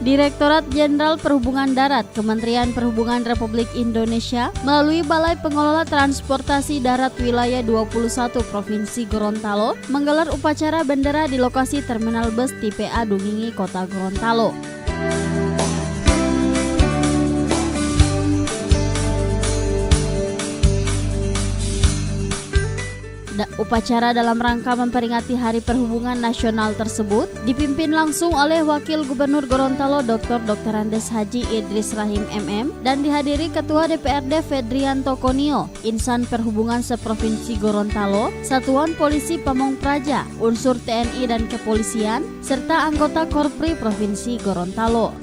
Direktorat Jenderal Perhubungan Darat Kementerian Perhubungan Republik Indonesia melalui Balai Pengelola Transportasi Darat Wilayah 21 Provinsi Gorontalo menggelar upacara bendera di lokasi Terminal Bus Tipe A Dungingi, Kota Gorontalo. Upacara dalam rangka memperingati Hari Perhubungan Nasional tersebut dipimpin langsung oleh Wakil Gubernur Gorontalo Dr. Andes Haji Idris Rahim MM dan dihadiri Ketua DPRD Fedrianto Konio, Insan Perhubungan Seprovinsi Gorontalo, Satuan Polisi Pamong Praja, unsur TNI dan Kepolisian, serta anggota Korpri Provinsi Gorontalo.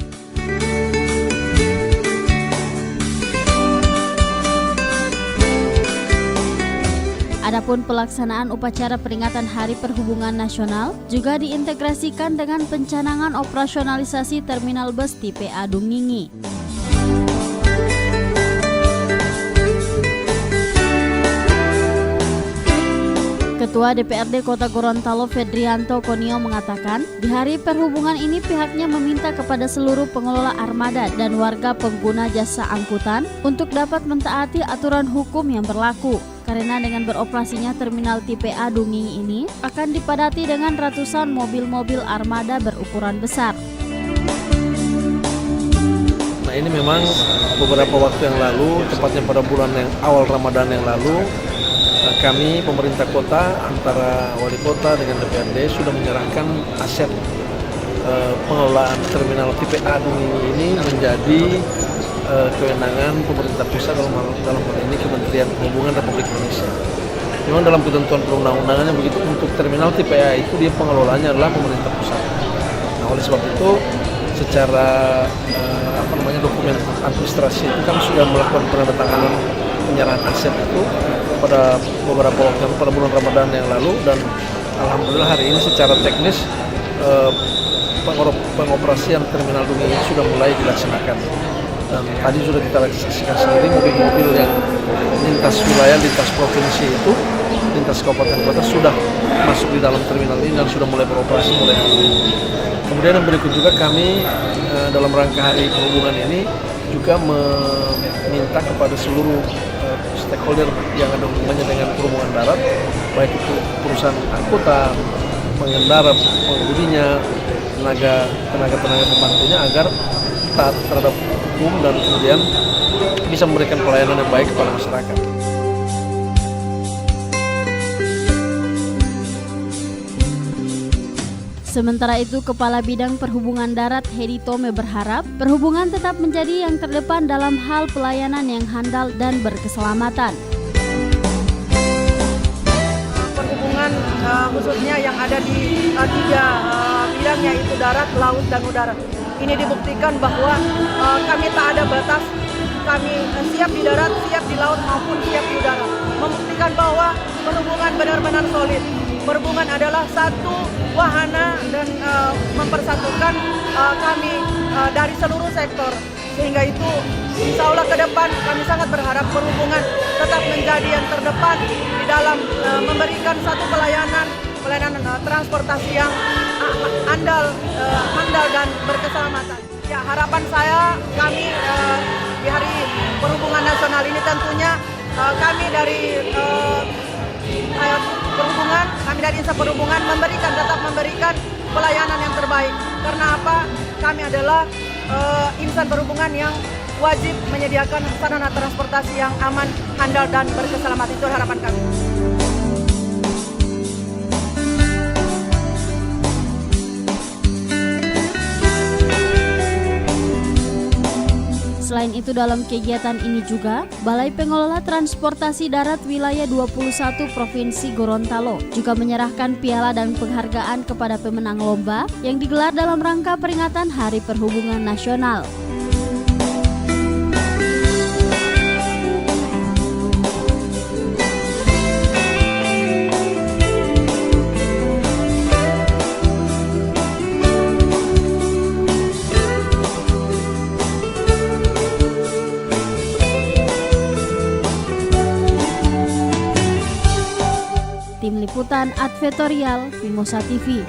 Adapun pelaksanaan upacara peringatan Hari Perhubungan Nasional juga diintegrasikan dengan pencanangan operasionalisasi Terminal Bus Tipe A Dungingi. Ketua DPRD Kota Gorontalo Fedrianto Konio mengatakan, di Hari Perhubungan ini pihaknya meminta kepada seluruh pengelola armada dan warga pengguna jasa angkutan untuk dapat mentaati aturan hukum yang berlaku. Karena dengan beroperasinya Terminal Tipe A Dungingi ini akan dipadati dengan ratusan mobil-mobil armada berukuran besar. Nah, ini memang beberapa waktu yang lalu, tepatnya pada bulan yang awal Ramadan yang lalu, kami pemerintah kota antara wali kota dengan DPRD sudah menyerahkan aset pengelolaan Terminal Tipe A Dungingi ini menjadi kewenangan pemerintah pusat dalam hal ini Kementerian Perhubungan Republik Indonesia. Memang dalam ketentuan perundang-undangannya begitu, untuk Terminal Tipe A itu dia pengelolanya adalah pemerintah pusat. Nah, oleh sebab itu secara dokumen administrasi itu kami sudah melakukan penandatanganan penyerahan aset itu pada beberapa waktu pada bulan Ramadan yang lalu, dan alhamdulillah hari ini secara teknis pengoperasian Terminal Dungingi sudah mulai dilaksanakan. Dan tadi sudah kita saksikan sendiri mobil-mobil yang lintas wilayah, lintas provinsi itu, lintas kabupaten kota sudah masuk di dalam terminal ini dan sudah mulai beroperasi mulai hari ini. Kemudian yang berikut juga kami dalam rangka Hari Perhubungan ini juga meminta kepada seluruh stakeholder yang ada hubungannya dengan perhubungan darat, baik itu perusahaan angkutan, pengendara, pengemudinya, tenaga pembantunya, agar taat terhadap hukum dan kemudian bisa memberikan pelayanan yang baik kepada masyarakat. Sementara itu, Kepala Bidang Perhubungan Darat Hedi Tome berharap perhubungan tetap menjadi yang terdepan dalam hal pelayanan yang handal dan berkeselamatan. Perhubungan khususnya yang ada di tiga bidang, yaitu darat, laut, dan udara. Ini dibuktikan bahwa kami tak ada batas, kami siap di darat, siap di laut, maupun siap di udara. Membuktikan bahwa perhubungan benar-benar solid. Perhubungan adalah satu wahana dan mempersatukan kami dari seluruh sektor. Sehingga itu insya Allah ke depan kami sangat berharap perhubungan tetap menjadi yang terdepan di dalam memberikan satu pelayanan transportasi yang handal dan berkeselamatan. Ya, harapan saya kami di Hari Perhubungan Nasional ini tentunya kami dari perhubungan, kami dari Insan Perhubungan tetap memberikan pelayanan yang terbaik. Karena apa? Kami adalah insan perhubungan yang wajib menyediakan sarana transportasi yang aman, handal, dan berkeselamatan. Itu harapan kami. Selain itu, dalam kegiatan ini juga, Balai Pengelola Transportasi Darat Wilayah 21 Provinsi Gorontalo juga menyerahkan piala dan penghargaan kepada pemenang lomba yang digelar dalam rangka peringatan Hari Perhubungan Nasional. Tim Liputan Advertorial Mimosa TV.